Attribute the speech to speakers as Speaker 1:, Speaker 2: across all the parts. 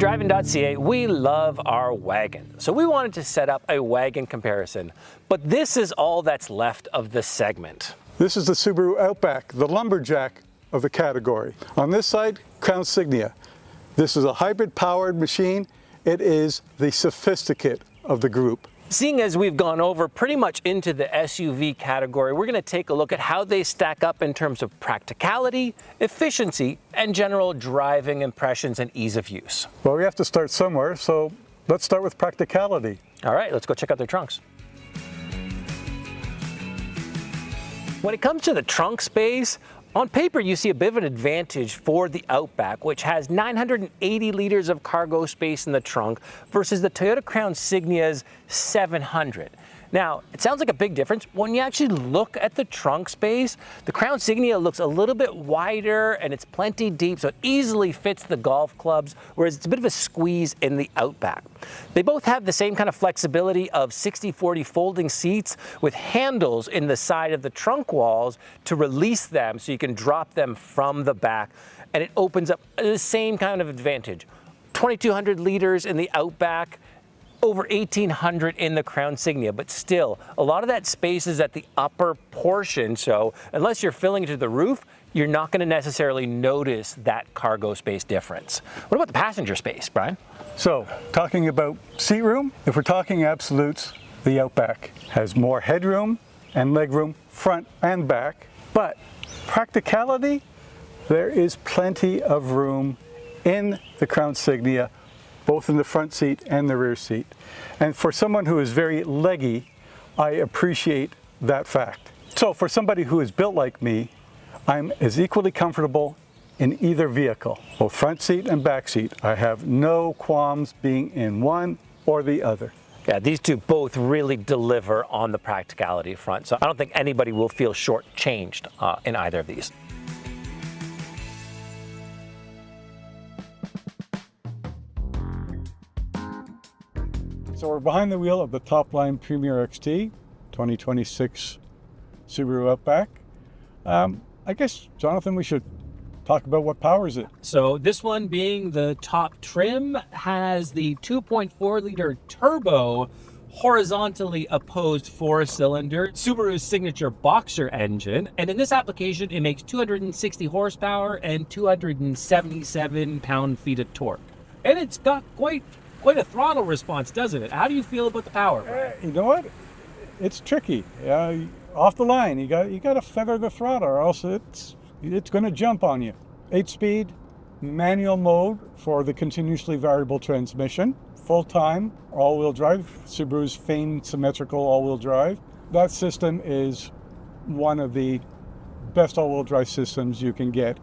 Speaker 1: Driving.ca, we love our wagon. So we wanted to set up a wagon comparison, but this is all that's left of the segment.
Speaker 2: This is the Subaru Outback, the lumberjack of the category. On this side, Crown Signia. This is a hybrid powered machine. It is the sophisticate of the group.
Speaker 1: Seeing as we've gone over pretty much into the SUV category, we're going to take a look at how they stack up in terms of practicality, efficiency, and general driving impressions and ease of use.
Speaker 2: Well, we have to start somewhere, so let's start with practicality.
Speaker 1: All right, let's go check out their trunks. When it comes to the trunk space, on paper, you see a bit of an advantage for the Outback, which has 980 liters of cargo space in the trunk versus the Toyota Crown Signia's 700. Now, it sounds like a big difference. When you actually look at the trunk space, the Crown Signia looks a little bit wider and it's plenty deep, so it easily fits the golf clubs, whereas it's a bit of a squeeze in the Outback. They both have the same kind of flexibility of 60/40 folding seats with handles in the side of the trunk walls to release them so you can drop them from the back, and it opens up the same kind of advantage. 2,200 liters in the Outback, over 1,800 in the Crown Signia, but still, a lot of that space is at the upper portion, so unless you're filling it to the roof, you're not going to necessarily notice that cargo space difference. What about the passenger space, Brian?
Speaker 2: So, talking about seat room, if we're talking absolutes, the Outback has more headroom and legroom front and back, but practicality, there is plenty of room in the Crown Signia, both in the front seat and the rear seat. And for someone who is very leggy, I appreciate that fact. So for somebody who is built like me, I'm as equally comfortable in either vehicle, both front seat and back seat. I have no qualms being in one or the other.
Speaker 1: Yeah, these two both really deliver on the practicality front, so I don't think anybody will feel shortchanged in either of these.
Speaker 2: So we're behind the wheel of the top-line Premier XT, 2026 Subaru Outback. I guess, Jonathan, we should talk about what powers it.
Speaker 1: So this one, being the top trim, has the 2.4-liter turbo horizontally opposed four-cylinder Subaru's signature boxer engine, and in this application it makes 260 horsepower and 277 pound-feet of torque, and it's got quite a throttle response, doesn't it? How do you feel about the power?
Speaker 2: You know what? It's tricky. Off the line, you got to feather the throttle, or else it's going to jump on you. 8-speed manual mode for the continuously variable transmission. Full-time all-wheel drive, Subaru's famed symmetrical all-wheel drive. That system is one of the best all-wheel drive systems you can get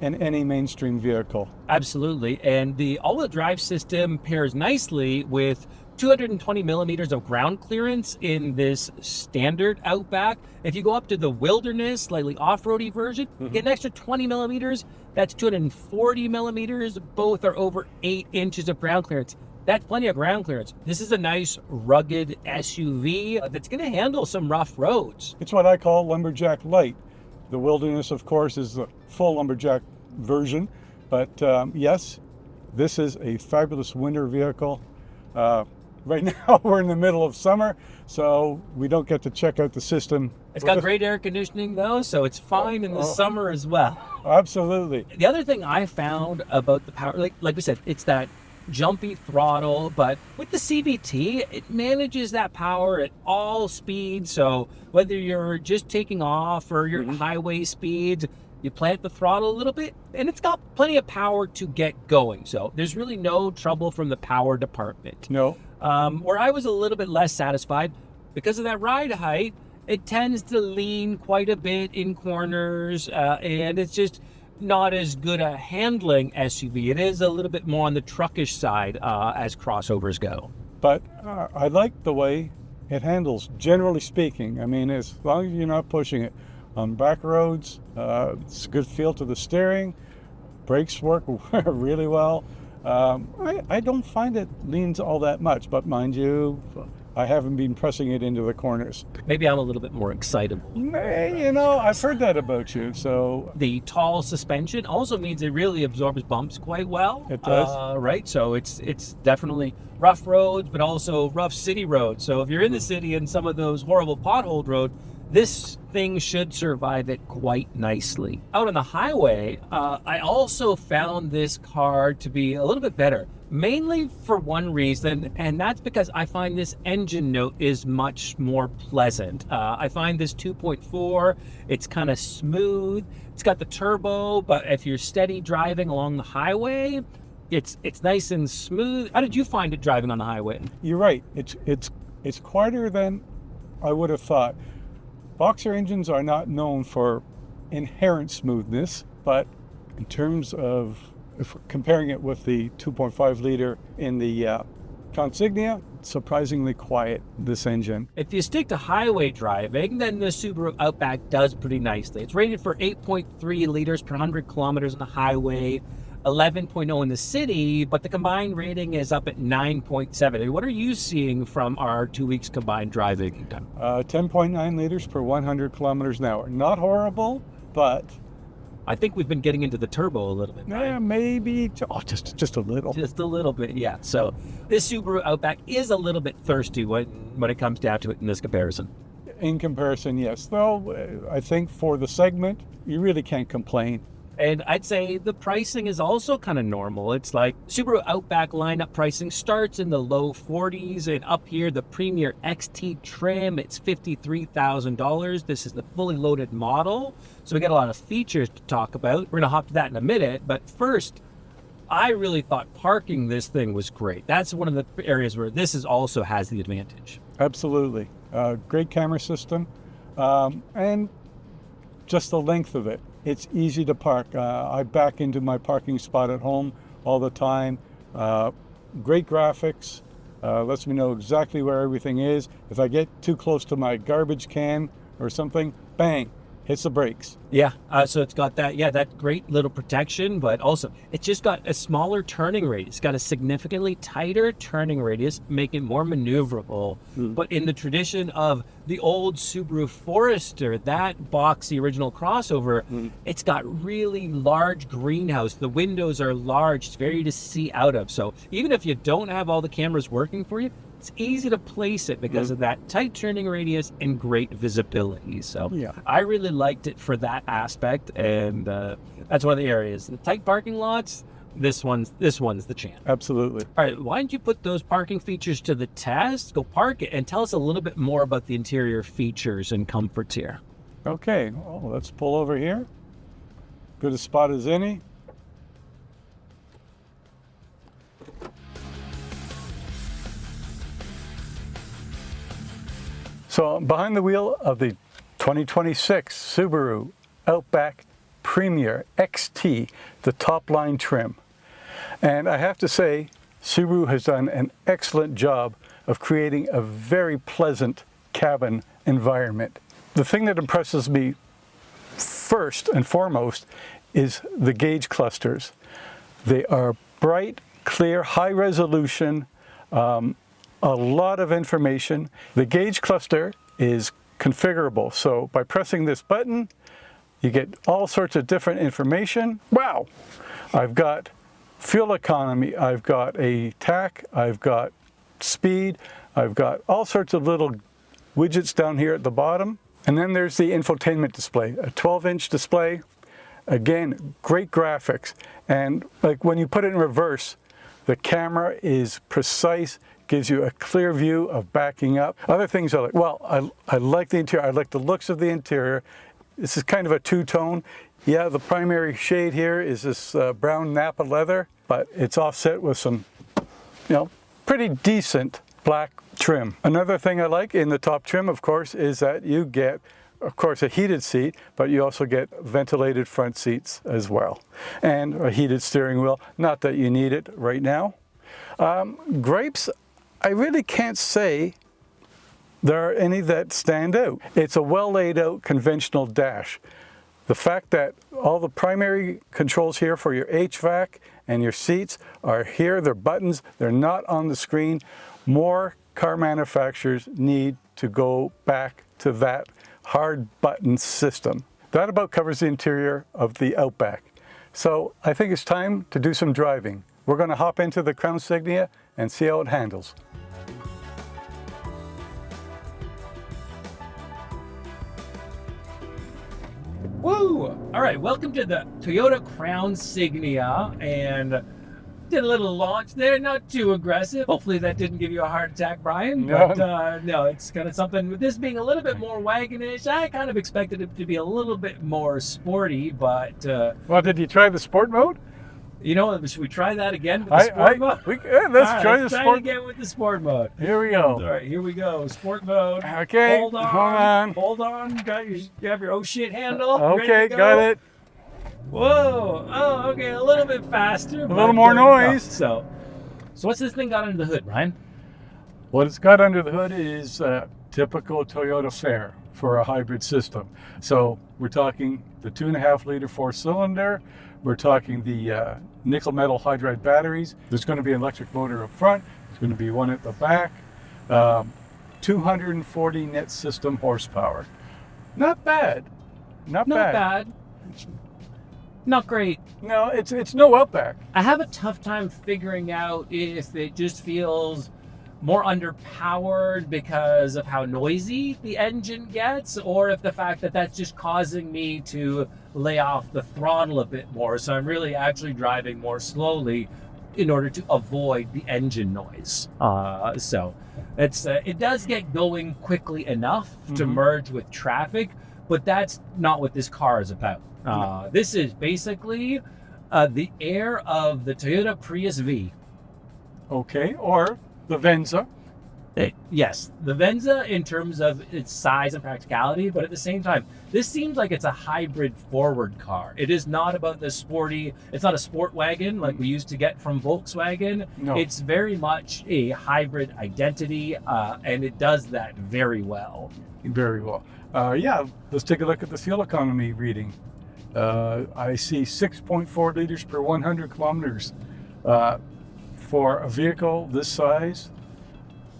Speaker 2: in any mainstream vehicle.
Speaker 1: Absolutely, and the all-wheel drive system pairs nicely with 220 millimeters of ground clearance in this standard Outback. If you go up to the Wilderness, slightly off-roady version, you get an extra 20 millimeters. That's 240 millimeters. Both are over 8 inches of ground clearance. That's plenty of ground clearance. This is a nice, rugged SUV that's going to handle some rough roads.
Speaker 2: It's what I call lumberjack light. The Wilderness, of course, is the full lumberjack version, but yes, this is a fabulous winter vehicle. Right now we're in the middle of summer, so we don't get to check out the system.
Speaker 1: It's got great air conditioning though, so it's fine in the summer as well.
Speaker 2: Absolutely.
Speaker 1: The other thing I found about the power, like we said, it's that jumpy throttle, but with the CVT, it manages that power at all speeds. So whether you're just taking off or you're highway speeds, you plant the throttle a little bit, and it's got plenty of power to get going. So there's really no trouble from the power department.
Speaker 2: No.
Speaker 1: Where I was a little bit less satisfied, because of that ride height, it tends to lean quite a bit in corners, and it's just not as good a handling SUV. It is a little bit more on the truckish side as crossovers go.
Speaker 2: But I like the way it handles, generally speaking. I mean, as long as you're not pushing it. On back roads, it's a good feel to the steering. Brakes work really well. I don't find it leans all that much, but mind you, I haven't been pressing it into the corners.
Speaker 1: Maybe I'm a little bit more excitable.
Speaker 2: You know, I've heard that about you, so.
Speaker 1: The tall suspension also means it really absorbs bumps quite well.
Speaker 2: It does.
Speaker 1: Right, so it's definitely rough roads, but also rough city roads. So if you're in the city and some of those horrible potholed roads, this thing should survive it quite nicely. Out on the highway, I also found this car to be a little bit better, mainly for one reason, and that's because I find this engine note is much more pleasant. I find this 2.4, it's kind of smooth. It's got the turbo, but if you're steady driving along the highway, it's nice and smooth. How did you find it driving on the highway?
Speaker 2: You're right. It's quieter than I would have thought. Boxer engines are not known for inherent smoothness, but in terms of if we're comparing it with the 2.5 liter in the Crown Signia, surprisingly quiet, this engine.
Speaker 1: If you stick to highway driving, then the Subaru Outback does pretty nicely. It's rated for 8.3 liters per 100 kilometers on the highway, 11.0 in the city, but the combined rating is up at 9.7. What are you seeing from our 2 weeks combined driving time?
Speaker 2: 10.9 liters per 100 kilometers an hour. Not horrible, but
Speaker 1: I think we've been getting into the turbo a little bit.
Speaker 2: Yeah, maybe just a little.
Speaker 1: Just a little bit, yeah. So this Subaru Outback is a little bit thirsty when it comes down to it in this comparison.
Speaker 2: In comparison, yes. Though I think for the segment, you really can't complain.
Speaker 1: And I'd say the pricing is also kind of normal. It's like Subaru Outback lineup pricing starts in the low 40s, and up here, the Premier XT trim, it's $53,000. This is the fully loaded model. So we got a lot of features to talk about. We're gonna hop to that in a minute, but first, I really thought parking this thing was great. That's one of the areas where this also has the advantage.
Speaker 2: Absolutely. Great camera system, and just the length of it. It's easy to park. I back into my parking spot at home all the time. Great graphics, lets me know exactly where everything is. If I get too close to my garbage can or something, bang, hits the brakes.
Speaker 1: Yeah, so it's got that great little protection, but also it's just got a smaller turning radius. It's got a significantly tighter turning radius, making it more maneuverable. But in the tradition of the old Subaru Forester, that boxy original crossover, it's got really large greenhouse. The windows are large, it's very to see out of. So even if you don't have all the cameras working for you, it's easy to place it because of that tight turning radius and great visibility. So
Speaker 2: yeah.
Speaker 1: I really liked it for that aspect, and that's one of the areas. The tight parking lots, this one's the champ.
Speaker 2: Absolutely.
Speaker 1: All right, why don't you put those parking features to the test? Go park it and tell us a little bit more about the interior features and comforts here.
Speaker 2: Okay, well, let's pull over here. Good a spot as any. So I'm behind the wheel of the 2026 Subaru Outback Premier XT, the top line trim. And I have to say, Subaru has done an excellent job of creating a very pleasant cabin environment. The thing that impresses me first and foremost is the gauge clusters. They are bright, clear, high resolution, a lot of information. The gauge cluster is configurable. So by pressing this button, you get all sorts of different information. Wow! I've got fuel economy, I've got a tach, I've got speed, I've got all sorts of little widgets down here at the bottom. And then there's the infotainment display, a 12-inch display. Again, great graphics. And like when you put it in reverse, the camera is precise, gives you a clear view of backing up. Other things I like, well, I like the interior, I like the looks of the interior. This is kind of a two-tone. Yeah, the primary shade here is this brown Napa leather, but it's offset with some, pretty decent black trim. Another thing I like in the top trim, of course, is that you get, of course, a heated seat, but you also get ventilated front seats as well. And a heated steering wheel, not that you need it right now. Gripes, I really can't say there are any that stand out. It's a well laid out conventional dash. The fact that all the primary controls here for your HVAC and your seats are here, they're buttons, they're not on the screen. More car manufacturers need to go back to that hard button system. That about covers the interior of the Outback. So I think it's time to do some driving. We're going to hop into the Crown Signia and see how it handles.
Speaker 1: Woo! All right, welcome to the Toyota Crown Signia, and did a little launch there, not too aggressive. Hopefully that didn't give you a heart attack, Brian.
Speaker 2: No.
Speaker 1: But no, it's kind of something, with this being a little bit more wagonish, I kind of expected it to be a little bit more sporty, but...
Speaker 2: Well, did you try the sport mode?
Speaker 1: You know, should we try that again with the sport mode?
Speaker 2: Let's try the sport.
Speaker 1: Try it again with the sport mode.
Speaker 2: Here we go.
Speaker 1: All right, here we go. Sport mode.
Speaker 2: Okay.
Speaker 1: Hold on. Hold on. You have your oh shit handle.
Speaker 2: Okay, got it.
Speaker 1: Whoa. Oh, okay. A little bit faster.
Speaker 2: A little more noise.
Speaker 1: So what's this thing got under the hood, Ryan?
Speaker 2: What it's got under the hood is typical Toyota fare for a hybrid system. So we're talking the 2.5 liter 4-cylinder. We're talking the nickel metal hydride batteries. There's going to be an electric motor up front. There's going to be one at the back. 240 net system horsepower. Not bad. Not bad.
Speaker 1: Not great.
Speaker 2: No, it's no Outback.
Speaker 1: I have a tough time figuring out if it just feels more underpowered because of how noisy the engine gets, or if the fact that that's just causing me to lay off the throttle a bit more. So I'm really actually driving more slowly in order to avoid the engine noise. So it does get going quickly enough to merge with traffic, but that's not what this car is about. This is basically the air of the Toyota Prius V.
Speaker 2: Okay, or the Venza.
Speaker 1: Yes, the Venza in terms of its size and practicality, but at the same time, this seems like it's a hybrid forward car. It is not about the sporty, it's not a sport wagon like we used to get from Volkswagen.
Speaker 2: No.
Speaker 1: It's very much a hybrid identity, and it does that very well.
Speaker 2: Very well. Yeah, let's take a look at the fuel economy reading. I see 6.4 liters per 100 kilometers. For a vehicle this size,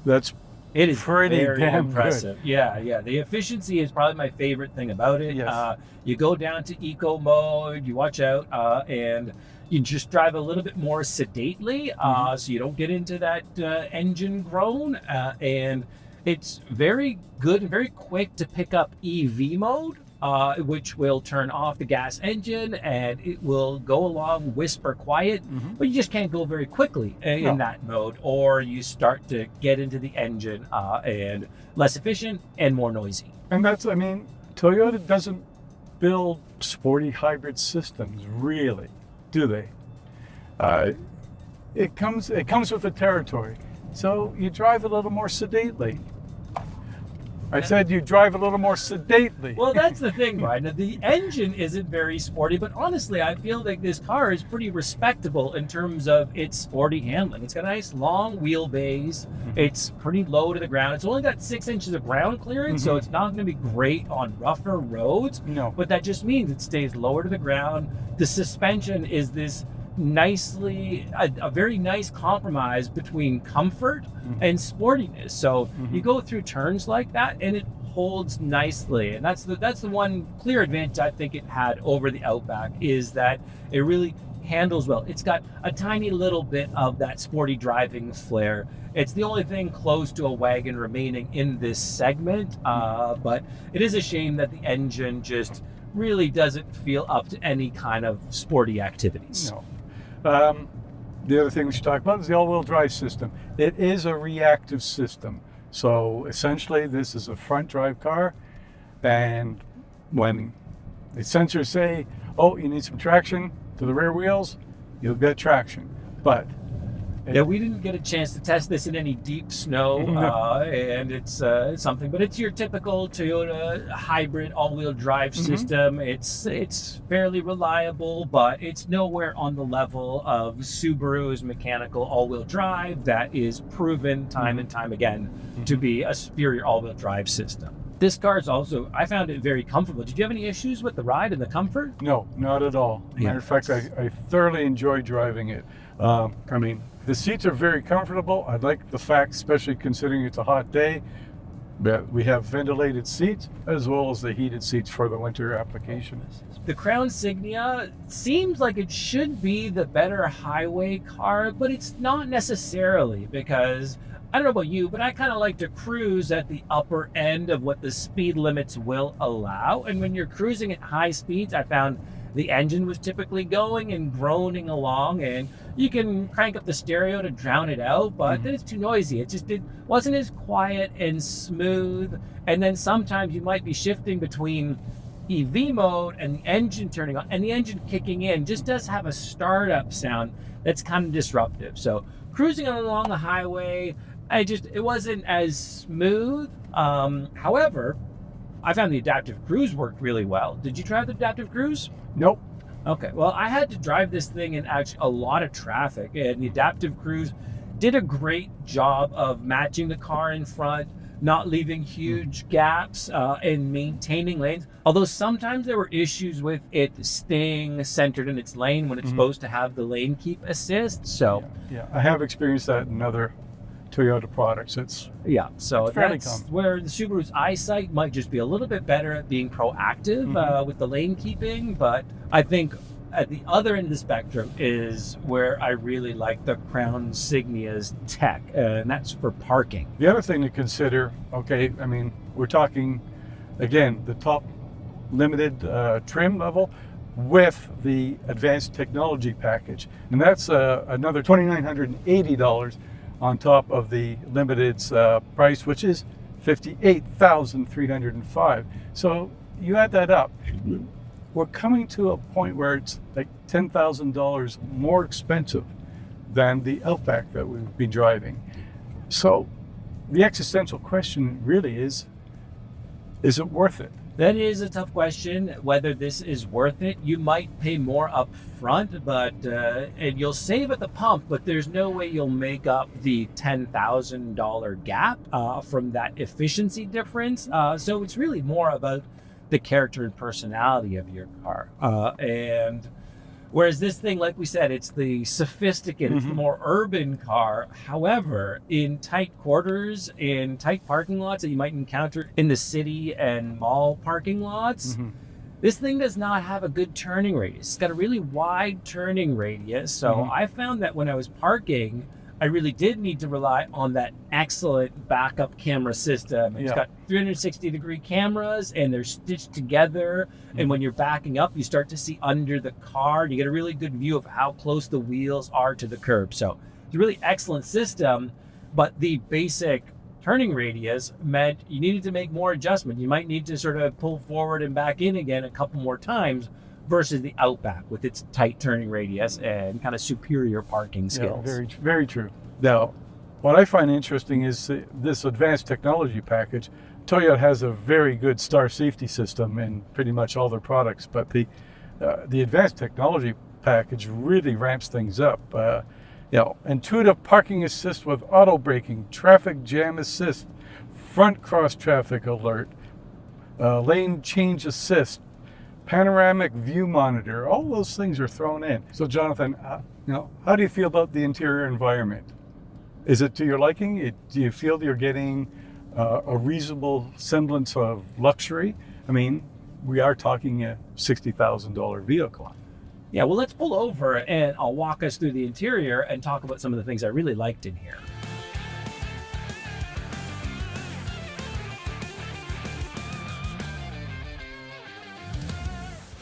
Speaker 1: It is
Speaker 2: pretty
Speaker 1: very
Speaker 2: damn
Speaker 1: impressive.
Speaker 2: good.
Speaker 1: Yeah. The efficiency is probably my favorite thing about it.
Speaker 2: Yes.
Speaker 1: You go down to eco mode, you watch out, and you just drive a little bit more sedately, so you don't get into that engine groan. And it's very good and very quick to pick up EV mode, which will turn off the gas engine and it will go along whisper quiet, but you just can't go very quickly in that mode, or you start to get into the engine and less efficient and more noisy.
Speaker 2: And that's, I mean, Toyota doesn't build sporty hybrid systems, really, do they? It comes with the territory. So you drive a little more sedately. I said you drive a little more sedately.
Speaker 1: Well, that's the thing, right? Now, the engine isn't very sporty, but honestly, I feel like this car is pretty respectable in terms of its sporty handling. It's got a nice long wheelbase. It's pretty low to the ground. It's only got 6 inches of ground clearance, so it's not going to be great on rougher roads.
Speaker 2: No.
Speaker 1: But that just means it stays lower to the ground. The suspension is this a very nice compromise between comfort and sportiness. So you go through turns like that and it holds nicely, and that's the one clear advantage I think it had over the Outback, is that it really handles well. It's got a tiny little bit of that sporty driving flair. It's the only thing close to a wagon remaining in this segment, but it is a shame that the engine just really doesn't feel up to any kind of sporty activities.
Speaker 2: No. The other thing we should talk about is the all-wheel drive system. It is a reactive system. So essentially this is a front drive car, and when the sensors say, oh, you need some traction to the rear wheels, you'll get traction. But
Speaker 1: yeah, we didn't get a chance to test this in any deep snow, and it's something, but it's your typical Toyota hybrid all-wheel drive system. It's fairly reliable, but it's nowhere on the level of Subaru's mechanical all-wheel drive that is proven time and time again to be a superior all-wheel drive system. This car is also, I found it very comfortable. Did you have any issues with the ride and the comfort?
Speaker 2: No, not at all. Matter of fact, I thoroughly enjoy driving it. I mean, the seats are very comfortable. I like the fact, especially considering it's a hot day, that we have ventilated seats as well as the heated seats for the winter application.
Speaker 1: The Crown Signia seems like it should be the better highway car, but it's not necessarily, because I don't know about you, but I kind of like to cruise at the upper end of what the speed limits will allow. And when you're cruising at high speeds, I found the engine was typically going and groaning along, and you can crank up the stereo to drown it out, but then it's too noisy. It wasn't as quiet and smooth. And then sometimes you might be shifting between EV mode and the engine turning on, and the engine kicking in just does have a startup sound that's kind of disruptive. So cruising along the highway, it wasn't as smooth. However, I found the adaptive cruise worked really well. Did you try the adaptive cruise?
Speaker 2: Nope.
Speaker 1: Okay, well, I had to drive this thing in actually a lot of traffic, and the adaptive cruise did a great job of matching the car in front, not leaving huge gaps, and maintaining lanes. Although sometimes there were issues with it staying centered in its lane when it's supposed to have the lane keep assist. So
Speaker 2: yeah, I have experienced that in other Toyota products.
Speaker 1: So
Speaker 2: fairly
Speaker 1: that's
Speaker 2: common.
Speaker 1: where the Subaru's eyesight might just be a little bit better at being proactive with the lane keeping. But I think at the other end of the spectrum is where I really like the Crown Signia's tech, and that's for parking.
Speaker 2: The other thing to consider, okay, I mean, we're talking, again, the top limited trim level with the advanced technology package. And that's another $2,980 on top of the limited's price, which is $58,305. So you add that up, we're coming to a point where it's like $10,000 more expensive than the Outback that we've been driving. So the existential question really is it worth it?
Speaker 1: That is a tough question, whether this is worth it. You might pay more up front, and you'll save at the pump, but there's no way you'll make up the $10,000 gap from that efficiency difference. So it's really more about the character and personality of your car. And whereas this thing, like we said, it's the sophisticated, it's the more urban car. However, in tight quarters, in tight parking lots that you might encounter in the city and mall parking lots, this thing does not have a good turning radius. It's got a really wide turning radius. So I found that when I was parking, I really did need to rely on that excellent backup camera system. It's got 360-degree cameras, and they're stitched together. And when you're backing up, you start to see under the car. You get a really good view of how close the wheels are to the curb. So it's a really excellent system, but the basic turning radius meant you needed to make more adjustment. You might need to sort of pull forward and back in again a couple more times versus the Outback with its tight turning radius and kind of superior parking skills.
Speaker 2: Yeah, very, very true. Now, what I find interesting is this advanced technology package. Toyota has a very good star safety system in pretty much all their products, but the advanced technology package really ramps things up. Intuitive parking assist with auto braking, traffic jam assist, front cross traffic alert, lane change assist, panoramic view monitor, all those things are thrown in. So Jonathan, how do you feel about the interior environment? Is it to your liking? Do you feel you're getting a reasonable semblance of luxury? I mean, we are talking a $60,000 vehicle.
Speaker 1: Yeah, well, let's pull over and I'll walk us through the interior and talk about some of the things I really liked in here.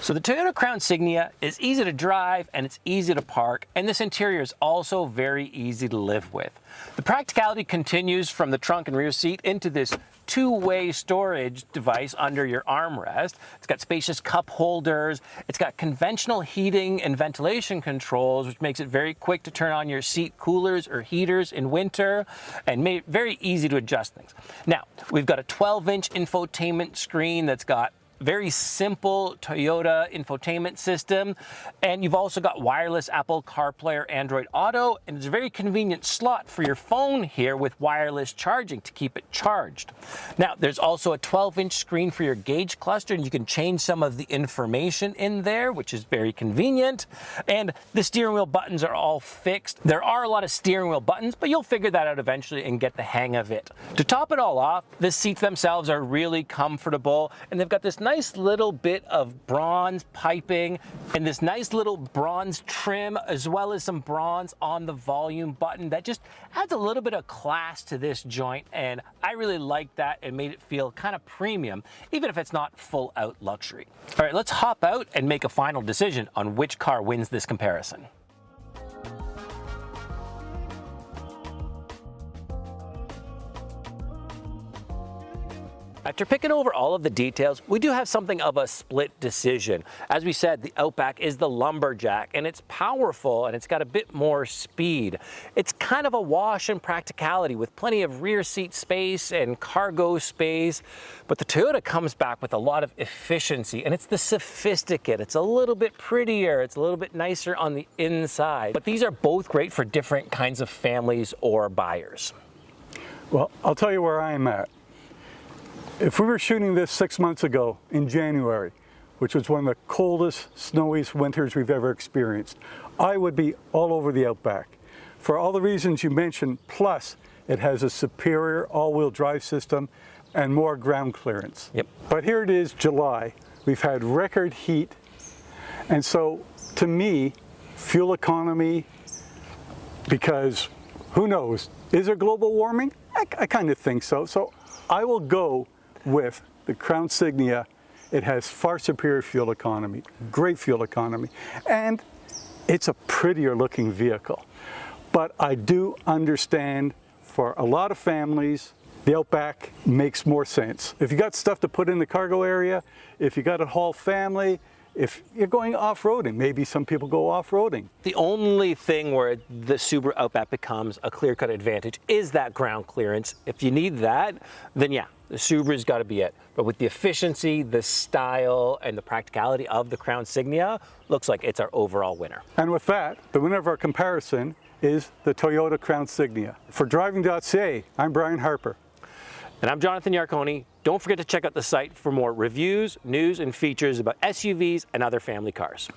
Speaker 1: So the Toyota Crown Signia is easy to drive and it's easy to park, and this interior is also very easy to live with. The practicality continues from the trunk and rear seat into this two-way storage device under your armrest. It's got spacious cup holders. It's got conventional heating and ventilation controls, which makes it very quick to turn on your seat coolers or heaters in winter, and made it very easy to adjust things. Now, we've got a 12-inch infotainment screen that's got very simple Toyota infotainment system, and you've also got wireless Apple CarPlay or Android Auto, and it's a very convenient slot for your phone here with wireless charging to keep it charged. Now, there's also a 12-inch screen for your gauge cluster, and you can change some of the information in there, which is very convenient. And the steering wheel buttons are all fixed. There are a lot of steering wheel buttons, but you'll figure that out eventually and get the hang of it. To top it all off, the seats themselves are really comfortable, and they've got this nice little bit of bronze piping and this nice little bronze trim, as well as some bronze on the volume button that just adds a little bit of class to this joint, and I really like that. It made it feel kind of premium, even if it's not full out luxury. All right, let's hop out and make a final decision on which car wins this comparison. After picking over all of the details, we do have something of a split decision. As we said, the Outback is the lumberjack, and it's powerful and it's got a bit more speed. It's kind of a wash in practicality with plenty of rear seat space and cargo space, but the Toyota comes back with a lot of efficiency, and it's the sophisticate. It's a little bit prettier, it's a little bit nicer on the inside, but these are both great for different kinds of families or buyers.
Speaker 2: Well, I'll tell you where I'm at. If we were shooting this 6 months ago in January, which was one of the coldest, snowiest winters we've ever experienced, I would be all over the Outback. For all the reasons you mentioned, plus it has a superior all-wheel drive system and more ground clearance.
Speaker 1: Yep.
Speaker 2: But here it is, July. We've had record heat, and so to me, fuel economy, because who knows, is there global warming? I kind of think so. So I will go with the Crown Signia. It has far superior fuel economy, great fuel economy, and it's a prettier looking vehicle. But I do understand for a lot of families, the Outback makes more sense. If you got stuff to put in the cargo area, if you got a whole family, if you're going off-roading, maybe some people go off-roading.
Speaker 1: The only thing where the Subaru Outback becomes a clear-cut advantage is that ground clearance. If you need that, then yeah, the Subaru's got to be it. But with the efficiency, the style, and the practicality of the Crown Signia, looks like it's our overall winner.
Speaker 2: And with that, the winner of our comparison is the Toyota Crown Signia. For Driving.ca, I'm Brian Harper.
Speaker 1: And I'm Jonathan Yarconi. Don't forget to check out the site for more reviews, news, and features about SUVs and other family cars.